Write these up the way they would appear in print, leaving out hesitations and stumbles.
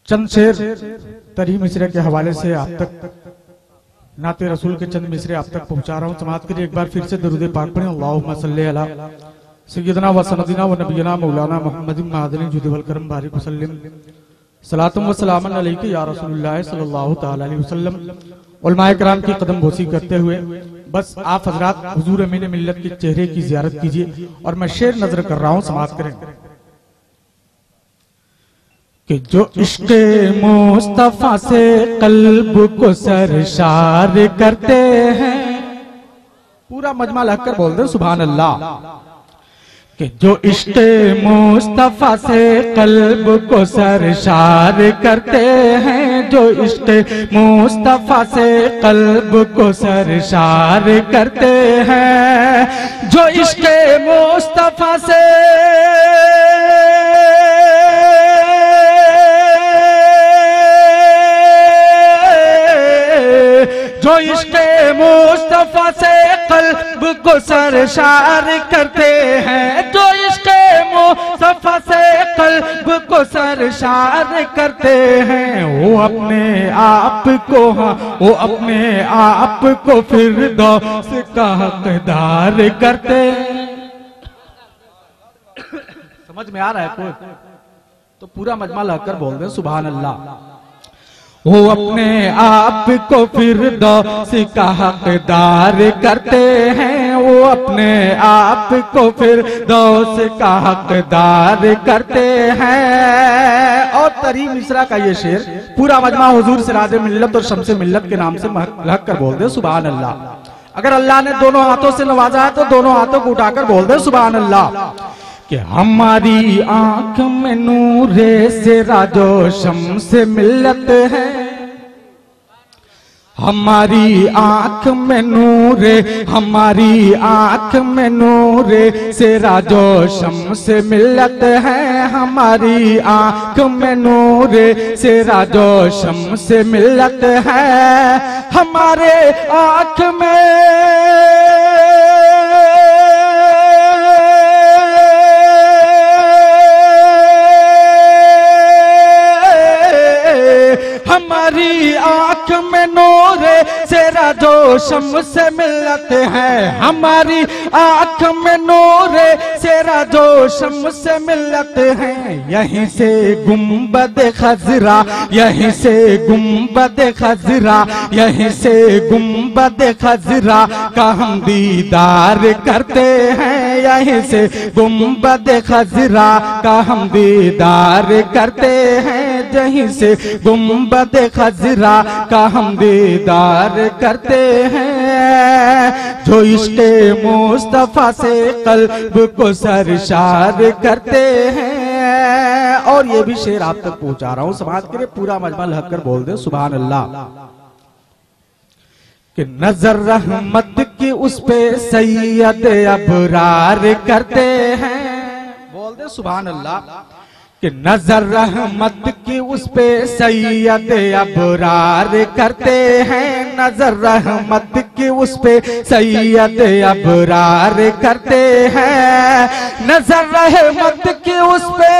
चंद शेर तरी मिसरे के हवाले से आप तक नाते रसूल के चंद मिसरे आप तक पहुंचा रहा हूं। समाअत करिए एक बार फिर से दरूद पाक पढ़ें। अल्लाहुम्मा सल्ली अला सय्यदना व सनदिना व नबियना मौलाना मुहम्मदिन मादनी जुद वल करम बारिक वसल्लम सलातुम व सलामन अलैका या रसूलुल्लाह सल्लल्लाहु तआला अलैहि वसल्लम। उलमाए किराम की कदम बोसी करते हुए बस आप हजरात हुजूर अमीन मिल्लत के चेहरे की जियारत कीजिए और मैं शेर नजर कर रहा हूं, समाअत करें कि जो इश्क़ मुस्तफा से कल्ब को सरशार करते हैं, पूरा मजमा लगकर बोल दे सुभान अल्लाह। कि जो इश्क़ मुस्तफा से कल्ब को सरशार करते हैं, जो इश्क़ मुस्तफा से कल्ब को सरशार करते हैं, जो इश्क़ मुस्तफा से जो इश्क़ मुस्तफा से कल्ब को सरशार करते हैं, जो इश्क़ मुस्तफा से कल्ब को सरशार करते हैं, वो अपने आप को, हाँ वो अपने आप को फिरदौस का हकदार करते हैं। समझ में आ रहा है कोई? तो पूरा मजमा लाकर बोल दे सुभान अल्लाह। वो अपने आप को फिरदौस का हकदार करते हैं, वो अपने आप को फिरदौस का हकदार करते हैं। और तरी मिसरा का ये शेर पूरा मजमा हुजूर सिराज मिल्लत और शम्स मिल्लत के नाम से महक कर बोल दे सुभान अल्लाह। अगर अल्लाह ने दोनों हाथों से नवाजा है तो दोनों हाथों को उठाकर बोल दे सुभान अल्लाह। कि हमारी आंख में नूरे से राजो शम्स मिल्लत है, हमारी आंख में नूरे, हमारी आंख में नूरे से राजो शम्स मिल्लत है, हमारी आंख में नूरे से राजो शम्स मिल्लत है, हमारे आंख में हमारी आंख में नूरे से राजो शम्स मिल्लत है, हमारी आंख में नूरे से राजो शम्स मिल्लत है। यहीं से गुंबद खजरा, यहीं से गुंबद खजरा, यहीं से गुंबद खजरा का हम दीदार करते हैं, यहीं से गुंबद खजरा का हम दीदार करते हैं, यहीं से गुंबद खजरा का हम दीदार करते हैं। जो इश्क़ मुस्तफा से कल्ब को सरशार करते हैं। और ये भी शेर आप तक पहुंचा रहा हूं, समाअत करिए पूरा मजमा लग कर बोल दे सुभान अल्लाह। कि नजर रहमत की उस पे सैयद अबरार करते हैं, बोल दे सुभान अल्लाह। कि नजर रहमत की उस पे सैयद अबरार करते हैं, नजर रहमत की उस पे सैयद अबरार करते हैं, नजर रहमत की उस पे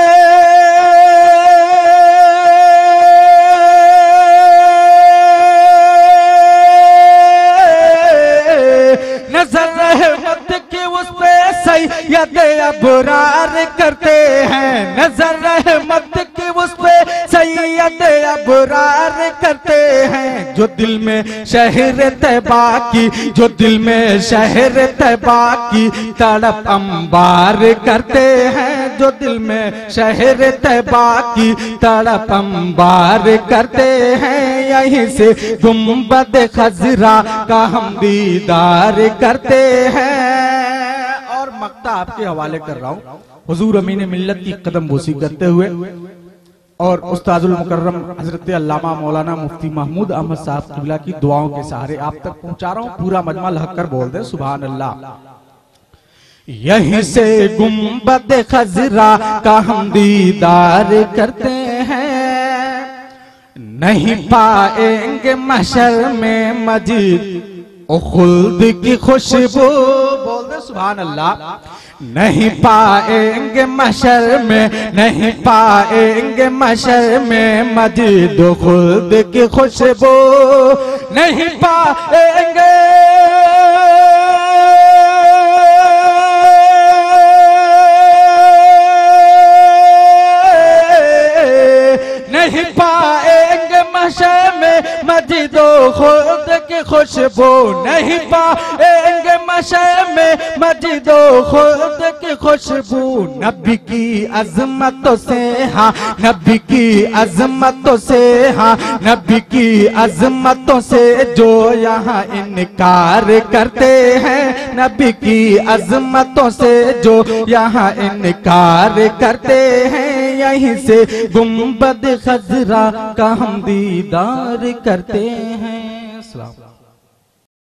नजर रहमत की उस पे सैयद अबरार करते हैं, नजर रहमत की उस पे सैयद अबरार करते हैं। जो दिल में शहर तैबा की, जो दिल में शहर तैबा की तड़प अंबार करते हैं, जो दिल में शहर तैबा की तड़प अंबार करते हैं, यहीं से गुंबद खजरा का हम दीदार करते हैं। और मक्ता आपके हवाले कर रहा हूं हुजूर अमीन मिल्लत की कदम बोसी करते हुए और उस्ताजुल मुकर्रम हजरत अल्लामा मौलाना मुफ्ती महमूद अहमद साहब क़िबला की दुआओं के सहारे आप तक पहुंचा रहा हूं। पूरा मजमा लहक कर बोल दे सुभान अल्लाह। यहीं से गुंबद खजरा का हम दीदार करते हैं, नहीं पाएंगे महशर में मजीद ओ खुल्द की खुशबू, बोल दे सुभान अल्लाह। नहीं पाएंगे मशर में, नहीं पाएंगे मशर में मजीद खुद की खुशबू, नहीं पाएंगे नहीं पाएंगे मशर में मजीद खुद की खुशबू, नहीं पाएंगे मशर में मजीद खुद की खुशबू। नबी की अजमतों से, हाँ नबी की अजमतों से, हाँ नबी की अजमतों से जो यहाँ इनकार करते हैं, नबी की अजमतों से जो यहाँ इनकार करते हैं, यहीं से गुंबद खजरा का हम दीदार करते हैं।